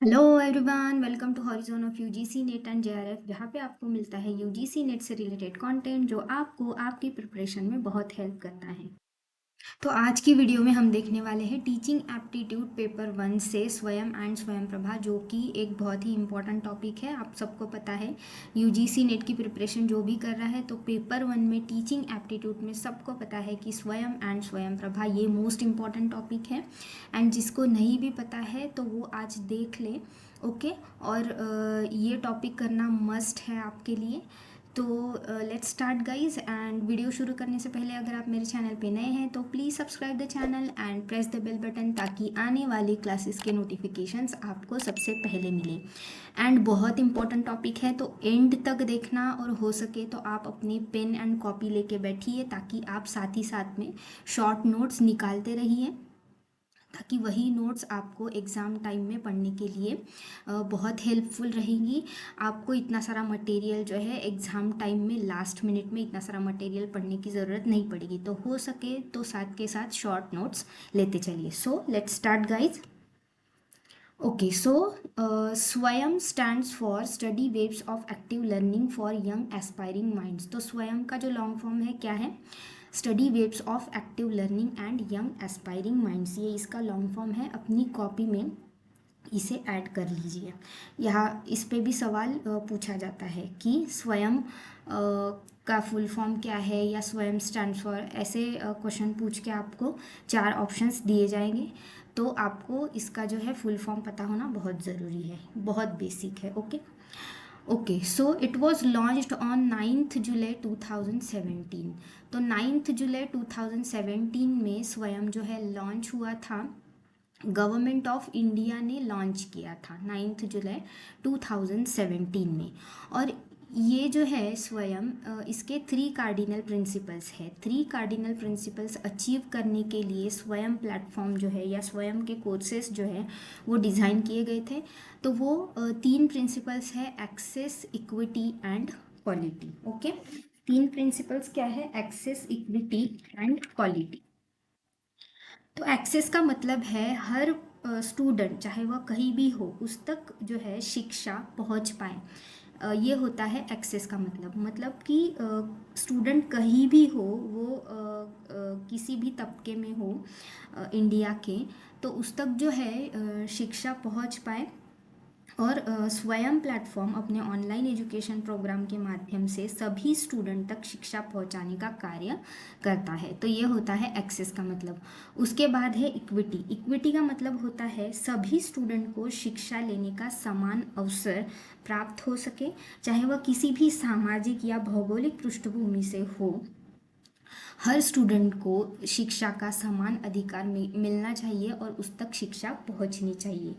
Hello everyone, welcome to horizon of UGC NET and JRF, जहाँ पे आपको मिलता है यूजीसी नेट से रिलेटेड कंटेंट जो आपको आपकी प्रिपरेशन में बहुत हेल्प करता है। तो आज की वीडियो में हम देखने वाले हैं टीचिंग एप्टीट्यूड पेपर 1 से स्वयं एंड स्वयं प्रभा, जो कि एक बहुत ही इम्पॉर्टेंट टॉपिक है। आप सबको पता है यूजीसी नेट की प्रिपरेशन जो भी कर रहा है, तो पेपर 1 में टीचिंग एप्टीट्यूड में सबको पता है कि स्वयं एंड स्वयं प्रभा ये मोस्ट इम्पॉर्टेंट टॉपिक है। एंड जिसको नहीं भी पता है तो वो आज देख ले। ओके। और ये टॉपिक करना मस्ट है आपके लिए। तो let's start guys. And video शुरू करने से पहले अगर आप मेरे चैनल पे नए हैं तो please subscribe the channel and press the bell button, ताकि आने वाली क्लासेस के नोटिफिकेशंस आपको सबसे पहले मिले। एंड बहुत इंपॉर्टेंट टॉपिक है, तो एंड तक देखना, और हो सके तो आप अपनी पेन एंड कॉपी लेके बैठिए, ताकि आप साथ ही साथ में शॉर्ट नोट्स निकालते रहिए, ताकि वही नोट्स आपको एग्ज़ाम टाइम में पढ़ने के लिए बहुत हेल्पफुल रहेंगी। आपको इतना सारा मटेरियल जो है एग्ज़ाम टाइम में लास्ट मिनट में इतना सारा मटेरियल पढ़ने की ज़रूरत नहीं पड़ेगी, तो हो सके तो साथ के साथ शॉर्ट नोट्स लेते चलिए। So let's start guys. Okay, so Swayam stands for study waves of active learning for young aspiring minds. तो स्वयं का जो लॉन्ग फॉर्म है क्या है? Study waves of active learning and young aspiring minds, ये इसका लॉन्ग फॉर्म है। अपनी कॉपी में इसे ऐड कर लीजिए। यहाँ इस पे भी सवाल पूछा जाता है कि स्वयं का फुल फॉर्म क्या है, या स्वयं स्टैंड फॉर, ऐसे क्वेश्चन पूछ के आपको 4 ऑप्शंस दिए जाएंगे। तो आपको इसका जो है फुल फॉर्म पता होना बहुत ज़रूरी है, बहुत बेसिक है। Okay. Okay, so it was launched on 9th जुलाई 2017। तो 9th जुलाई 2017 में स्वयं जो है लॉन्च हुआ था। गवर्नमेंट ऑफ इंडिया ने लॉन्च किया था 9th जुलाई 2017 में। और ये जो है स्वयं इसके 3 कार्डिनल प्रिंसिपल्स है। 3 कार्डिनल प्रिंसिपल्स अचीव करने के लिए स्वयं प्लेटफॉर्म जो है, या स्वयं के कोर्सेस जो है, वो डिज़ाइन किए गए थे। तो वो 3 प्रिंसिपल्स है: access, equity and quality. Okay. 3 principles क्या है? Access, equity and quality. तो एक्सेस का मतलब है हर स्टूडेंट, चाहे वह कहीं भी हो, उस तक जो है शिक्षा पहुंच पाए। ये होता है एक्सेस का मतलब कि स्टूडेंट कहीं भी हो, वो किसी भी तबके में हो इंडिया के, तो उस तक जो है शिक्षा पहुंच पाए। और स्वयं प्लेटफॉर्म अपने ऑनलाइन एजुकेशन प्रोग्राम के माध्यम से सभी स्टूडेंट तक शिक्षा पहुंचाने का कार्य करता है। तो ये होता है एक्सेस का मतलब। उसके बाद है इक्विटी। इक्विटी का मतलब होता है सभी स्टूडेंट को शिक्षा लेने का समान अवसर प्राप्त हो सके, चाहे वह किसी भी सामाजिक या भौगोलिक पृष्ठभूमि से हो। हर स्टूडेंट को शिक्षा का समान अधिकार मिलना चाहिए और उस तक शिक्षा पहुंचनी चाहिए।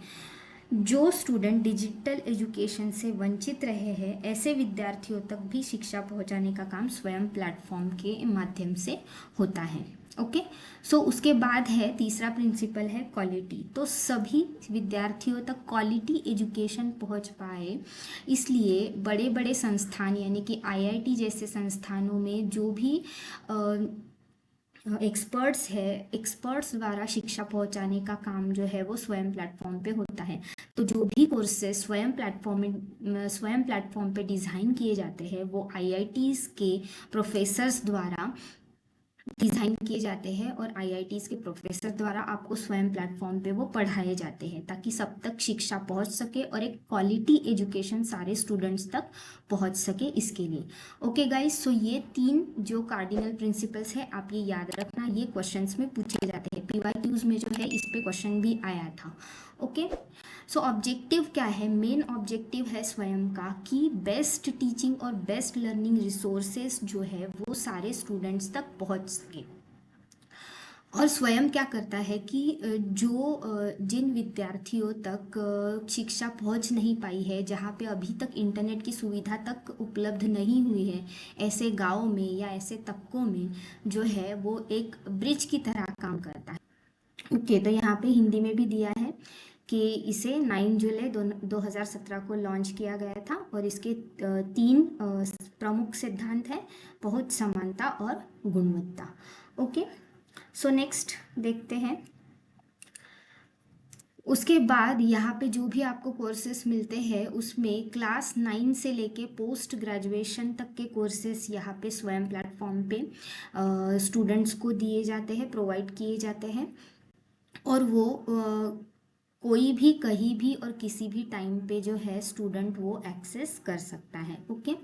जो स्टूडेंट डिजिटल एजुकेशन से वंचित रहे हैं, ऐसे विद्यार्थियों तक भी शिक्षा पहुंचाने का काम स्वयं प्लेटफॉर्म के माध्यम से होता है। ओके। सो उसके बाद है तीसरा प्रिंसिपल है क्वालिटी। तो सभी विद्यार्थियों तक क्वालिटी एजुकेशन पहुंच पाए, इसलिए बड़े बड़े संस्थान यानी कि आईआईटी जैसे संस्थानों में जो भी एक्सपर्ट्स है, एक्सपर्ट्स द्वारा शिक्षा पहुंचाने का काम जो है वो स्वयं प्लेटफॉर्म पे होता है। तो जो भी कोर्सेज स्वयं प्लेटफॉर्म पे डिज़ाइन किए जाते हैं, वो आईआईटीज़ के प्रोफेसर्स द्वारा डिज़ाइन किए जाते हैं, और आईआईटीज़ के प्रोफेसर द्वारा आपको स्वयं प्लेटफॉर्म पे वो पढ़ाए जाते हैं, ताकि सब तक शिक्षा पहुंच सके और एक क्वालिटी एजुकेशन सारे स्टूडेंट्स तक पहुंच सके, इसके लिए। ओके गाइस, सो ये 3 जो कार्डिनल प्रिंसिपल्स है, आप ये याद रखना, ये क्वेश्चंस में पूछे जाते हैं। पीवाईक्यूज में जो है इस पे क्वेश्चन भी आया था। ओके। सो ऑब्जेक्टिव क्या है? मेन ऑब्जेक्टिव है स्वयं का कि बेस्ट टीचिंग और बेस्ट लर्निंग रिसोर्सेज जो है वो सारे स्टूडेंट्स तक पहुंच सके। और स्वयं क्या करता है कि जिन विद्यार्थियों तक शिक्षा पहुंच नहीं पाई है, जहाँ पे अभी तक इंटरनेट की सुविधा तक उपलब्ध नहीं हुई है, ऐसे गाँव में या ऐसे तबकों में जो है वो एक ब्रिज की तरह काम करता है। ओके, तो यहाँ पे हिंदी में भी दिया है कि इसे 9 जुलाई 2017 को लॉन्च किया गया था, और इसके 3 प्रमुख सिद्धांत हैं: पहुंच, समानता और गुणवत्ता। ओके। सो नेक्स्ट देखते हैं। उसके बाद यहाँ पे जो भी आपको कोर्सेस मिलते हैं उसमें क्लास 9 से लेके पोस्ट ग्रेजुएशन तक के कोर्सेस यहाँ पे स्वयं प्लेटफॉर्म पे स्टूडेंट्स को दिए जाते हैं, प्रोवाइड किए जाते हैं। और वो कोई भी कहीं भी और किसी भी टाइम पे जो है स्टूडेंट वो एक्सेस कर सकता है। ओके,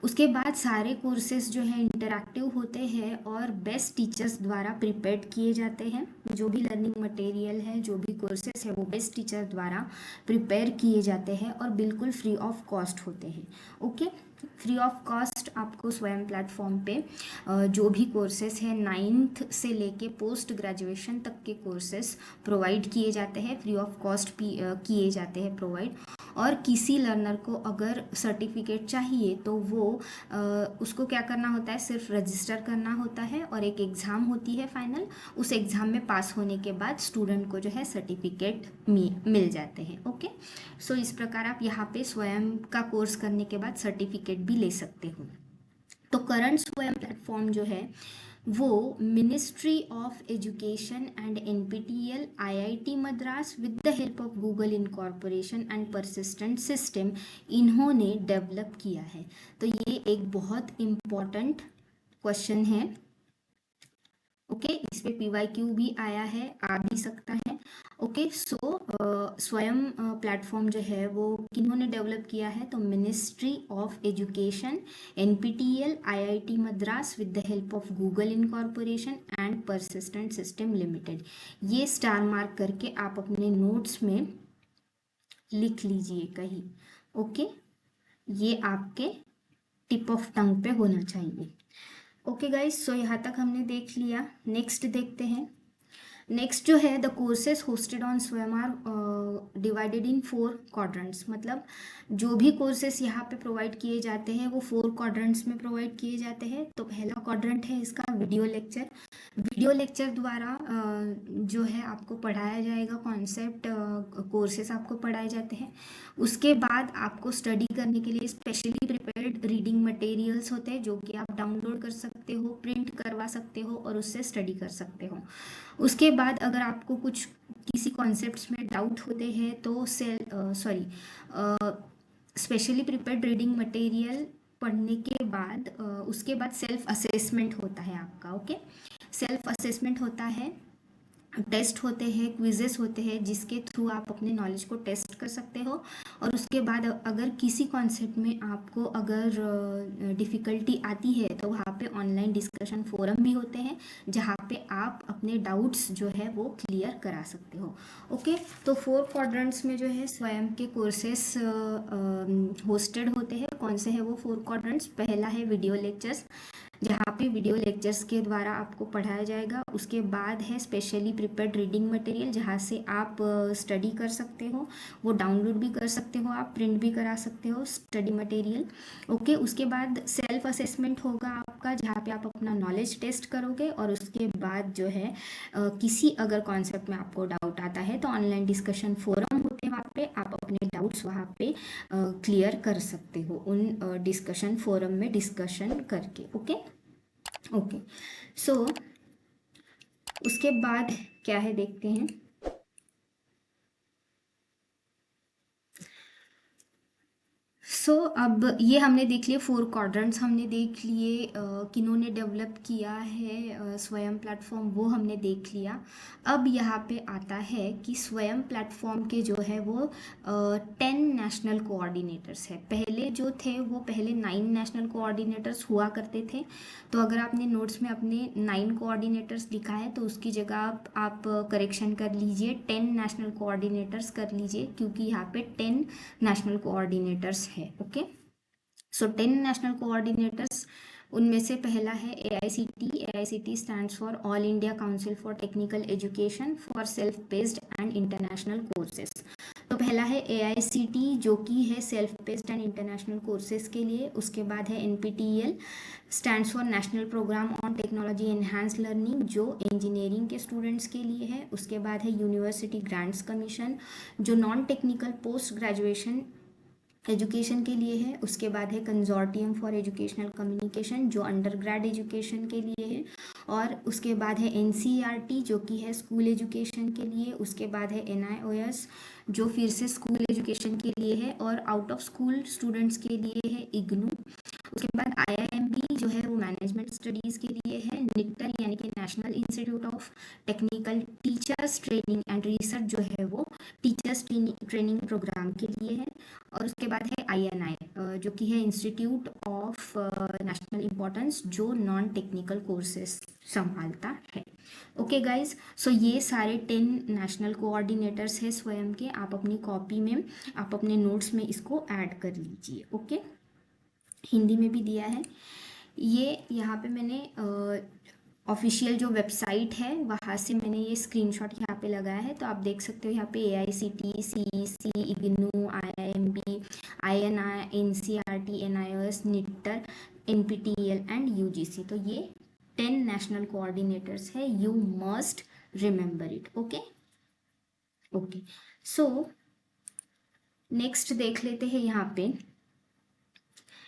उसके बाद सारे कोर्सेज जो है इंटरैक्टिव होते हैं और बेस्ट टीचर्स द्वारा प्रिपेयर्ड किए जाते हैं। जो भी लर्निंग मटेरियल है, जो भी कोर्सेज है, वो बेस्ट टीचर द्वारा प्रिपेयर किए जाते हैं और बिल्कुल फ्री ऑफ कॉस्ट होते हैं। ओके, फ्री ऑफ कॉस्ट आपको स्वयं प्लेटफॉर्म पे जो भी कोर्सेज है 9th से लेके पोस्ट ग्रेजुएशन तक के कोर्सेज प्रोवाइड किए जाते हैं, फ्री ऑफ कॉस्ट किए जाते हैं प्रोवाइड। और किसी लर्नर को अगर सर्टिफिकेट चाहिए तो वो उसको क्या करना होता है, सिर्फ रजिस्टर करना होता है और एक एग्ज़ाम होती है फाइनल। उस एग्ज़ाम में पास होने के बाद स्टूडेंट को जो है सर्टिफिकेट मिल जाते हैं। ओके, सो इस प्रकार आप यहाँ पे स्वयं का कोर्स करने के बाद सर्टिफिकेट भी ले सकते हो। तो करंट स्वयं प्लेटफॉर्म जो है वो ministry of education and NPTEL, IIT Madras with the help of Google incorporation and persistent system इन्होंने डेवलप किया है। तो ये एक बहुत इम्पॉर्टेंट क्वेश्चन है। ओके, इस पे PYQ भी आया है, आ भी सकता है। ओके, सो स्वयं प्लेटफॉर्म जो है वो किन्होंने डेवलप किया है, तो ministry of education, NPTEL, IIT Madras with the help of Google incorporation and persistent system limited. ये स्टार मार्क करके आप अपने नोट्स में लिख लीजिए कहीं। ओके, ये आपके टिप ऑफ टंग पे होना चाहिए। ओके गाइस, सो यहाँ तक हमने देख लिया। नेक्स्ट देखते हैं। नेक्स्ट जो है, द कोर्सेज होस्टेड ऑन स्वयं आर डिवाइडेड इन 4 क्वाड्रेंट्स। मतलब जो भी कोर्सेस यहाँ पे प्रोवाइड किए जाते हैं वो 4 क्वाड्रेंट्स में प्रोवाइड किए जाते हैं। तो पहला क्वाड्रेंट है इसका वीडियो लेक्चर। वीडियो लेक्चर द्वारा जो है आपको पढ़ाया जाएगा, कॉन्सेप्ट कोर्सेस आपको पढ़ाए जाते हैं। उसके बाद आपको स्टडी करने के लिए स्पेशली प्रिपेयर्ड रीडिंग मटेरियल्स होते हैं जो कि आप डाउनलोड कर सकते हो, प्रिंट करवा सकते हो और उससे स्टडी कर सकते हो। उसके बाद अगर आपको कुछ किसी कॉन्सेप्ट्स में डाउट होते हैं तो स्पेशली प्रिपेयर्ड रीडिंग मटेरियल पढ़ने के बाद उसके बाद सेल्फ असेसमेंट होता है आपका। ओके, सेल्फ असेसमेंट होता है, टेस्ट होते हैं, क्विजेस होते हैं जिसके थ्रू आप अपने नॉलेज को टेस्ट कर सकते हो। और उसके बाद अगर किसी कॉन्सेप्ट में आपको अगर डिफ़िकल्टी आती है तो वहाँ पे ऑनलाइन डिस्कशन फोरम भी होते हैं जहाँ पे आप अपने डाउट्स जो है वो क्लियर करा सकते हो। ओके, तो 4 क्वाड्रेंट्स में जो है स्वयं के कोर्सेस होस्टेड होते हैं। कौन से हैं वो 4 क्वाड्रेंट्स? पहला है वीडियो लेक्चर्स, जहाँ पे वीडियो लेक्चर्स के द्वारा आपको पढ़ाया जाएगा। उसके बाद है स्पेशली प्रिपेयर्ड रीडिंग मटेरियल जहाँ से आप स्टडी कर सकते हो, वो डाउनलोड भी कर सकते हो, आप प्रिंट भी करा सकते हो स्टडी मटेरियल। ओके, उसके बाद सेल्फ असेसमेंट होगा आपका जहाँ पे आप अपना नॉलेज टेस्ट करोगे। और उसके बाद जो है किसी अगर कॉन्सेप्ट में आपको डाउट आता है तो ऑनलाइन डिस्कशन फोरम होते हैं, वहाँ पे आप अपने डाउट्स वहाँ पे क्लियर कर सकते हो उन डिस्कशन फोरम में डिस्कशन करके। ओके ओके, सो उसके बाद क्या है देखते हैं। अब ये हमने देख लिए 4 क्वाड्रेंट्स, हमने देख लिए किन्होंने डेवलप किया है स्वयं प्लेटफॉर्म, वो हमने देख लिया। अब यहाँ पे आता है कि स्वयं प्लेटफॉर्म के जो है वो 10 नेशनल कोऑर्डिनेटर्स है। पहले जो थे वो पहले 9 नेशनल कोऑर्डिनेटर्स हुआ करते थे। तो अगर आपने नोट्स में अपने 9 कोऑर्डिनेटर्स लिखा है तो उसकी जगह आप करेक्शन कर लीजिए, 10 नेशनल कोऑर्डिनेटर्स कर लीजिए, क्योंकि यहाँ पे 10 नेशनल कोऑर्डिनेटर्स है। ओके, सो 10 नेशनल कोऑर्डिनेटर्स, उनमें से पहला है AICT। AICT stands for all India council for technical education for self paced and international courses. तो पहला है AICT जो कि है self paced and international courses के लिए। उसके बाद है NPTEL stands for national programme on technology enhance learning जो इंजीनियरिंग के स्टूडेंट्स के लिए है। उसके बाद है यूनिवर्सिटी ग्रांट्स कमीशन जो non technical post graduation education के लिए है। उसके बाद है कंजोर्टियम फॉर एजुकेशनल कम्युनिकेशन जो अंडर ग्रेड एजुकेशन के लिए है। और उसके बाद है NCERT जो कि है स्कूल एजुकेशन के लिए, उसके बाद है NIOS जो फिर से स्कूल एजुकेशन के लिए है और आउट ऑफ स्कूल स्टूडेंट्स के लिए है IGNOU। उसके बाद IIMB जो है वो मैनेजमेंट स्टडीज़ के लिए है, निट्टर यानी कि national institute of technical teachers training and research जो है वो टीचर्स ट्रेनिंग प्रोग्राम के लिए है, और उसके बाद है INI जो कि है इंस्टीट्यूट ऑफ नेशनल इम्पोर्टेंस जो नॉन टेक्निकल कोर्सेस संभालता है। ओके गाइज, सो ये सारे 10 नेशनल कोऑर्डिनेटर्स हैं स्वयं के। आप अपनी कॉपी में, आप अपने नोट्स में इसको ऐड कर लीजिए। ओके, हिंदी में भी दिया है ये। यहाँ पे मैंने ऑफिशियल जो वेबसाइट है वहाँ से मैंने ये स्क्रीनशॉट यहाँ पे लगाया है, तो आप देख सकते हो यहाँ पे AICT, CEC, IGNOU, IIMB, INI, NCERT, NIOS, निट्टर, NPTEL and UGC। तो ये 10 नेशनल कोऑर्डिनेटर्स है, you must remember it. Okay okay, so next देख लेते हैं।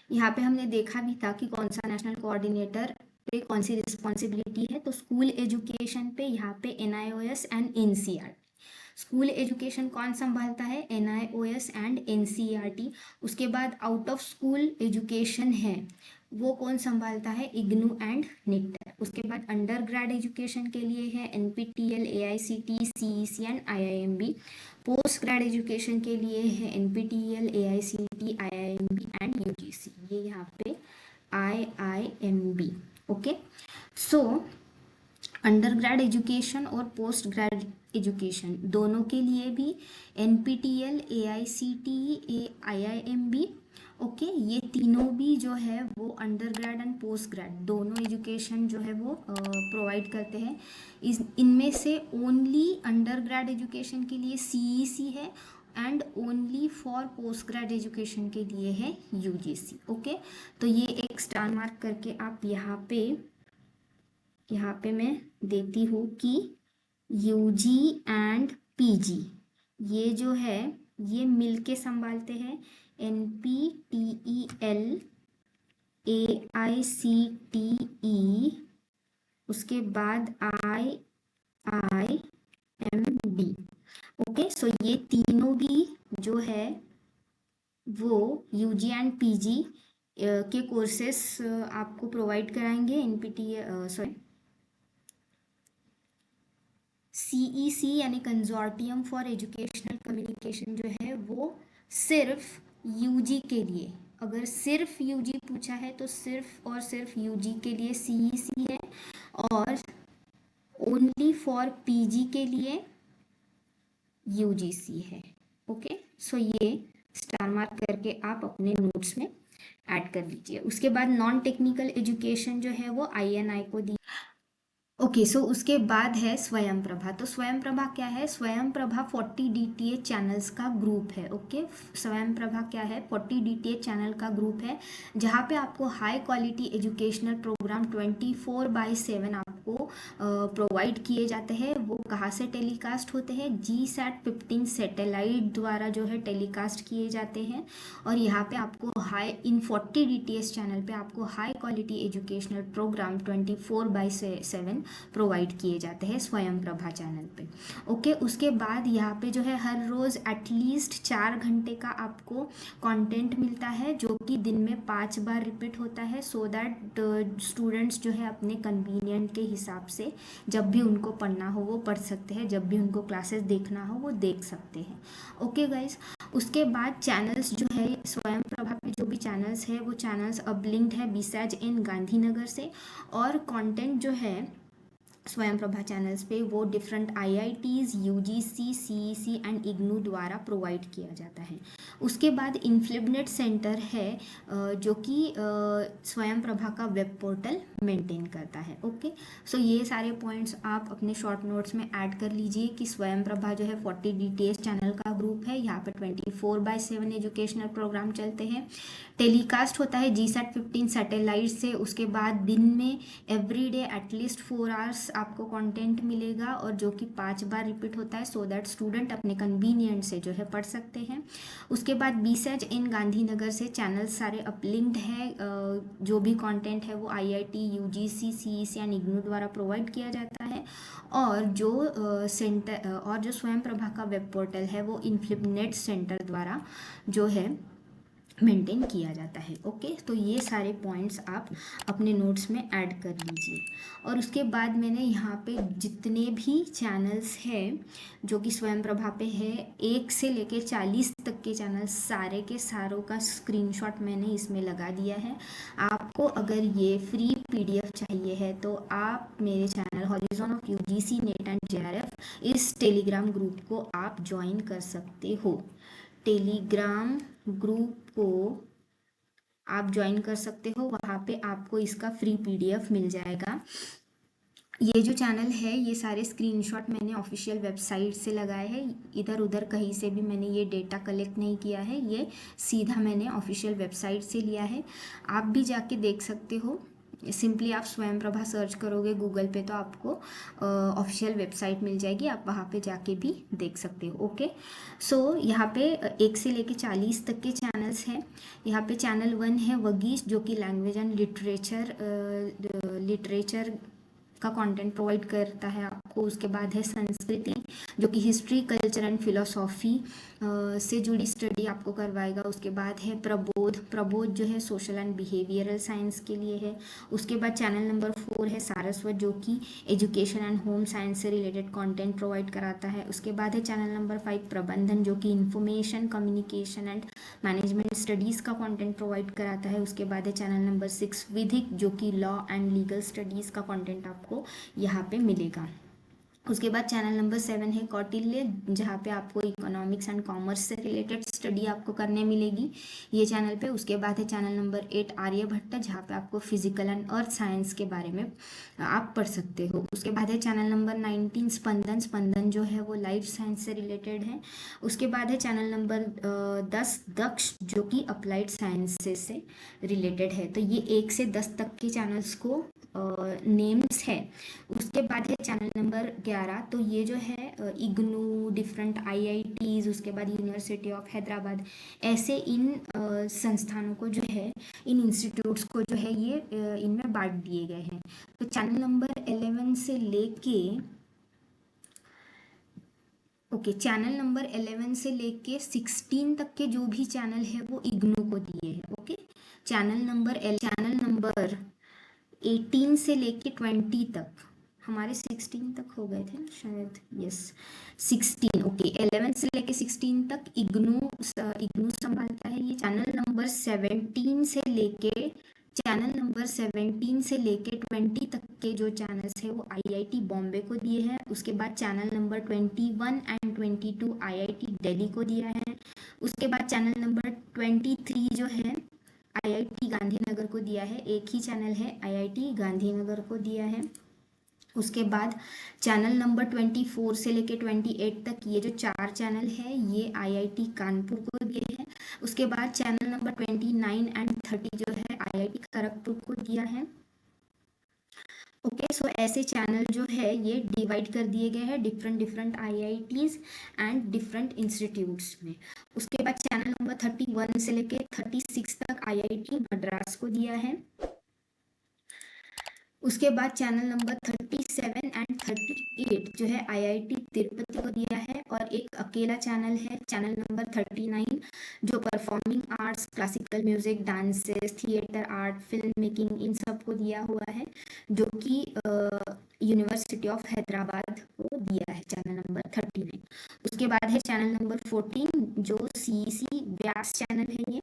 यहाँ पे हमने देखा भी था कि कौन सा नेशनल कोऑर्डिनेटर पे कौन सी रिस्पॉन्सिबिलिटी है। तो स्कूल एजुकेशन पे यहाँ पे NIOS and NCERT। School education कौन संभालता है? NIOS and NCERT। उसके बाद आउट ऑफ स्कूल एजुकेशन है वो कौन संभालता है? IGNOU and NITTTR. उसके बाद अंडर ग्रेड एजुकेशन के लिए है NPTEL, AICT, CEC and IIMB। Post grade education के लिए है NPTEL, AICT, IIMB and UGC। ये यहाँ पे IIMB। Okay, so under grade education और पोस्ट ग्रेड एजुकेशन दोनों के लिए भी NPTEL, AICT, IIMB, ओके, ये तीनों भी जो है वो under grade and post grade दोनों एजुकेशन जो है वो प्रोवाइड करते हैं। इनमें से ओनली अंडर ग्रेड एजुकेशन के लिए CEC है and only for post grade education के लिए है UGC। ओके, तो ये एक स्टार मार्क करके आप यहाँ पे मैं देती हूँ कि UG एंड PG ये जो है ये मिलके संभालते हैं NPTEL, AICTE, उसके बाद IIMB। ओके, सो ये तीनों भी जो है वो UG एंड PG के कोर्सेस आपको प्रोवाइड कराएंगे। CEC यानी कंजोर्टियम फॉर एजुकेशनल कम्युनिकेशन जो है वो सिर्फ UG के लिए, अगर सिर्फ UG पूछा है तो सिर्फ और सिर्फ UG के लिए CEC है, और ओनली फॉर PG के लिए UGC है। ओके, सो ये स्टार मार्क करके आप अपने नोट्स में ऐड कर लीजिए। उसके बाद नॉन टेक्निकल एजुकेशन जो है वो INI को दी। ओके, सो उसके बाद है स्वयं प्रभा। तो स्वयं प्रभा क्या है? स्वयं प्रभा 40 DTH चैनल्स का ग्रुप है। ओके, स्वयं प्रभा क्या है? 40 DTH चैनल का ग्रुप है जहाँ पे आपको हाई क्वालिटी एजुकेशनल प्रोग्राम 24/7 आपको प्रोवाइड किए जाते हैं। वो कहाँ से टेलीकास्ट होते हैं? GSAT 15 सैटेलाइट द्वारा जो है टेलीकास्ट किए जाते हैं, और यहाँ पे आपको इन 40 DTH चैनल पे आपको high quality educational programme 24/7 provide किए जाते हैं स्वयं प्रभा चैनल पे। ओके, उसके बाद यहाँ पे जो है हर रोज़ एटलीस्ट 4 घंटे का आपको कंटेंट मिलता है जो कि दिन में 5 बार रिपीट होता है, सो दैट स्टूडेंट्स जो है अपने कन्वीनियंट के हिसाब से जब भी उनको पढ़ना हो वो पढ़ सकते हैं, जब भी उनको क्लासेस देखना हो वो देख सकते हैं। ओके गाइज, उसके बाद चैनल्स जो है स्वयं प्रभा पे जो भी चैनल्स है वो चैनल्स अब लिंक्ड है BSAG इन गांधीनगर से, और कंटेंट जो है स्वयं प्रभा चैनल्स पे वो different IITs, UGC, CEC and IGNOU द्वारा प्रोवाइड किया जाता है। उसके बाद इन्फ्लिबनेट सेंटर है जो कि स्वयं प्रभा का वेब पोर्टल मेंटेन करता है। ओके, सो ये सारे पॉइंट्स आप अपने शॉर्ट नोट्स में ऐड कर लीजिए कि स्वयं प्रभा जो है 40 DTH चैनल का ग्रुप है। यहाँ पे 24/7 एजुकेशनल प्रोग्राम चलते हैं, टेलीकास्ट होता है GSAT 15 सैटेलाइट से। उसके बाद दिन में एवरी डे एटलीस्ट 4 आवर्स आपको कंटेंट मिलेगा और जो कि 5 बार रिपीट होता है, सो दैट स्टूडेंट अपने कन्वीनियंट से जो है पढ़ सकते हैं। उसके बाद बीसेज इन गांधीनगर से चैनल सारे अपलिंक्ड है। जो भी कंटेंट है वो IIT, UGC, CEC या इग्नू द्वारा प्रोवाइड किया जाता है। और जो स्वयं प्रभा का वेब पोर्टल है वो इनफ्लिपनेट सेंटर द्वारा जो है मेंटेन किया जाता है। ओके, तो ये सारे पॉइंट्स आप अपने नोट्स में ऐड कर लीजिए। और उसके बाद मैंने यहाँ पे जितने भी चैनल्स हैं जो कि स्वयं प्रभा पे है, 1 से लेके 40 तक के चैनल सारे के सारों का स्क्रीनशॉट मैंने इसमें लगा दिया है। आपको अगर ये फ्री PDF चाहिए है तो आप मेरे channel horizon of UGC net and JRF इस टेलीग्राम ग्रुप को आप ज्वाइन कर सकते हो। टेलीग्राम ग्रुप को आप ज्वाइन कर सकते हो, वहाँ पे आपको इसका फ्री PDF मिल जाएगा। ये जो चैनल है ये सारे स्क्रीनशॉट मैंने ऑफिशियल वेबसाइट से लगाए हैं, इधर उधर कहीं से भी मैंने ये डेटा कलेक्ट नहीं किया है, ये सीधा मैंने ऑफिशियल वेबसाइट से लिया है। आप भी जाके देख सकते हो, सिंपली आप स्वयं प्रभा सर्च करोगे गूगल पे तो आपको ऑफिशियल वेबसाइट मिल जाएगी, आप वहाँ पे जाके भी देख सकते हो। ओके, सो यहाँ पे 1 से लेके 40 तक के चैनल्स हैं। यहाँ पे चैनल 1 है वगीश, जो कि लैंग्वेज एंड लिटरेचर का कंटेंट प्रोवाइड करता है आपको। उसके बाद है संस्कृति, जो कि हिस्ट्री, कल्चर एंड फिलोसॉफी से जुड़ी स्टडी आपको करवाएगा। उसके बाद है प्रबोध जो है सोशल एंड बिहेवियरल साइंस के लिए है। उसके बाद चैनल नंबर 4 है सारस्वत, जो कि एजुकेशन एंड होम साइंस से रिलेटेड कंटेंट प्रोवाइड कराता है। उसके बाद है चैनल नंबर 5 प्रबंधन, जो कि information communication and management studies का कंटेंट प्रोवाइड कराता है। उसके बाद है चैनल नंबर 6 विधिक, जो कि लॉ एंड लीगल स्टडीज़ का कंटेंट आपको यहाँ पे मिलेगा। उसके बाद चैनल नंबर 7 है कौटिल्य, जहाँ पे आपको इकोनॉमिक्स एंड कॉमर्स से रिलेटेड स्टडी आपको करने मिलेगी ये चैनल पे। उसके बाद है चैनल नंबर 8 आर्यभट्ट, जहाँ पे आपको फिजिकल एंड अर्थ साइंस के बारे में आप पढ़ सकते हो। उसके बाद है चैनल नंबर 19 स्पंदन जो है वो लाइफ साइंस से रिलेटेड है। उसके बाद है चैनल नंबर 10 दक्ष, जो कि अप्लाइड साइंसेस से रिलेटेड है। तो ये 1 से 10 तक के चैनल्स को नेम्स है। उसके बाद है चैनल नंबर 11, तो ये जो है इग्नू, डिफरेंट IITs, उसके बाद यूनिवर्सिटी ऑफ हैदराबाद, ऐसे इन संस्थानों को जो है, इन इंस्टीट्यूट्स को जो है ये इनमें बांट दिए गए हैं। तो चैनल नंबर 11 से लेके चैनल नंबर 11 से लेके 16 तक के जो भी चैनल है वो इग्नू को दिए हैं। ओके, चैनल नंबर 18 से लेके 20 तक, हमारे 16 तक हो गए थे ना शायद, यस 16। ओके, 11 से लेके 16 तक इग्नू संभालता है ये। चैनल नंबर 17 से लेके 20 तक के जो चैनल्स है वो IIT बॉम्बे को दिए हैं। उसके बाद channel number 21 and 22 IIT Delhi को दिया है। उसके बाद चैनल नंबर 23 जो है IIT गांधीनगर को दिया है, एक ही चैनल है IIT गांधीनगर को दिया है। उसके बाद चैनल नंबर 24 से लेके 28 तक ये जो 4 चैनल है ये IIT कानपुर को दिए हैं। उसके बाद चैनल नंबर 29 एंड 30 जो है IIT खड़गपुर को दिया है। ओके, सो ऐसे चैनल जो है ये डिवाइड कर दिए गए हैं different IITs and different institutes में। उसके बाद चैनल नंबर 31 से लेके 36 तक IIT मद्रास को दिया है। उसके बाद चैनल नंबर 37 एंड 38 जो है IIT तिरुपति को दिया है। और एक अकेला चैनल है चैनल नंबर 39, जो performing arts, classical music, dances, theatre art, film making, इन सब को दिया हुआ है, जो कि यूनिवर्सिटी ऑफ हैदराबाद को दिया है चैनल नंबर 39। उसके बाद है चैनल नंबर 14 जो CEC व्यास चैनल है ये।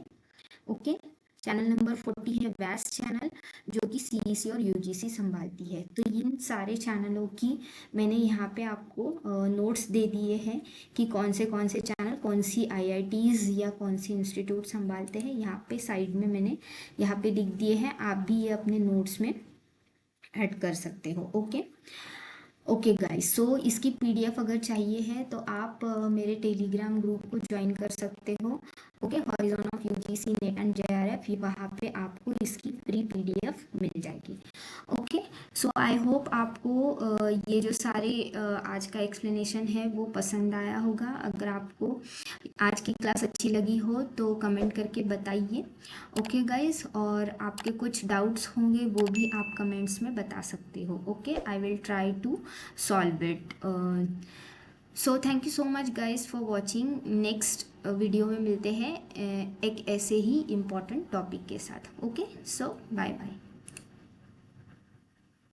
ओके, चैनल नंबर 40 है व्यास चैनल, जो कि CEC और UGC संभालती है। तो इन सारे चैनलों की मैंने यहाँ पे आपको नोट्स दे दिए हैं कि कौन से चैनल कौन सी IITs या कौन सी इंस्टीट्यूट संभालते हैं। यहाँ पे साइड में मैंने यहाँ पे लिख दिए हैं, आप भी ये अपने नोट्स में ऐड कर सकते हो। ओके ओके गाइस, सो इसकी पीडीएफ अगर चाहिए है तो आप मेरे टेलीग्राम ग्रुप को ज्वाइन कर सकते हो। Okay, horizon of UGC NET and JRF, वहाँ पे आपको इसकी फ्री पीडीएफ मिल जाएगी। ओके, सो आई होप आपको ये जो सारे आज का एक्सप्लेनेशन है वो पसंद आया होगा। अगर आपको आज की क्लास अच्छी लगी हो तो कमेंट करके बताइए। ओके गाइस, और आपके कुछ डाउट्स होंगे वो भी आप कमेंट्स में बता सकते हो। Okay, I will try to solve it. So thank you so much guys for watching. Next video में मिलते हैं एक ऐसे ही इम्पॉर्टेंट टॉपिक के साथ। ओके, सो बाय बाय।